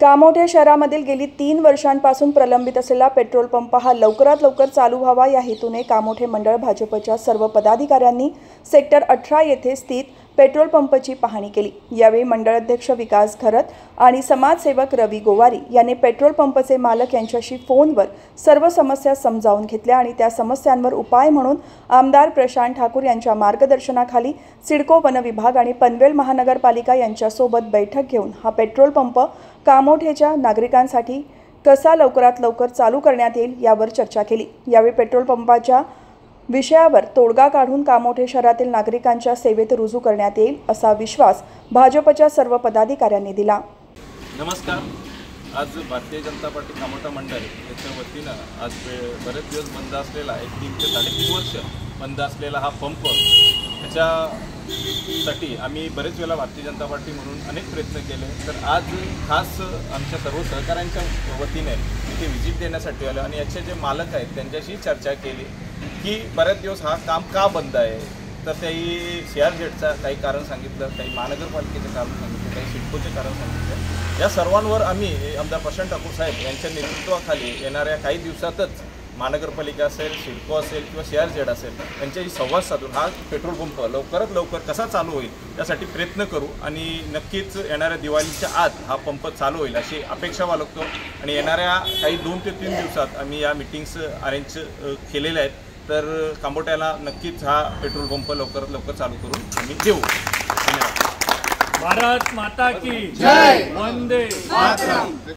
कामोठे शहरामधील गेली 3 वर्षांपासून प्रलंबित असलेला पेट्रोल पंप हा लवकरात लवकर चालू व्हावा या हेतूने कामोठे मंडळ भाजपच्या सर्व पदाधिकाऱ्यांनी सेक्टर 18 येथे स्थित पेट्रोल पंपची पाहणी केली। यावेळी मंडळ अध्यक्ष विकास खरत आणि समाजसेवक रवी गोवारी यांनी पेट्रोल पंपचे मालक यांच्याशी फोनवर सर्व समस्या समजावून घेतल्या आणि त्या समस्यांवर उपाय म्हणून आमदार प्रशांत ठाकूर यांच्या मार्गदर्शनाखाली सिडको वन विभाग आणि पनवेल महानगरपालिका यांच्यासोबत बैठक घेऊन हा पेट्रोल पंप कामोठेच्या नागरिकांसाठी कसा लवकरात लवकर चालू करण्यात येईल यावर चर्चा केली। यावेळी पेट्रोल पंपाच्या विषयावर तोडगा काढून कामोठे शहरातील नागरिकांच्या सेवेत रुजू करण्यात येईल असा विश्वास भाजपच्या सर्व पदाधिकाऱ्यांनी दिला। नमस्कार। आज भारतीय जनता पार्टी कामोठा मंडळ याच्या वतीनं आज बरेच दिवस बंद असलेला 3 ते 3.5 वर्ष बंद असलेला हा पंप त्याच्यासाठी आम्ही बरेच वेळा भारतीय जनता पार्टी म्हणून अनेक प्रयत्न केले। तर आज खास आमच्या सर्व सहकाऱ्यांच्या वतीने इथे व्हिजिट देण्यासाठी आलो आणि याचे जे मालक आहेत त्यांच्याशी चर्चा केली की बरेच दिवस हा काम का बंद आहे। तर काही CRZचा काही कारण सांगितलं, काही महानगरपालिकेचे कारण सांगितलं, काही सिडकोचे कारण सांगितलं। या सर्वांवर आम्ही आमदार प्रशांत ठाकूर साहेब यांच्या नेतृत्वाखाली येणाऱ्या काही दिवसातच महानगरपालिका असेल, सिडको असेल किंवा CRZ असेल यांच्याशी संवाद साधून हा पेट्रोल पंप लवकरात लवकर कसा चालू होईल यासाठी प्रयत्न करू आणि नक्कीच येणाऱ्या दिवाळीच्या आत हा पंप चालू होईल अशी अपेक्षा बाळगतो। आणि येणाऱ्या काही 2 ते 3 दिवसात आम्ही या मीटिंग्स अरेंज केलेल्या आहेत। तर कामोठ्याला नक्कीच हा पेट्रोल पंप लवकरात लवकर चालू करून आम्ही देऊ। धन्यवाद। भारत माता की जय, वंदे मातरम।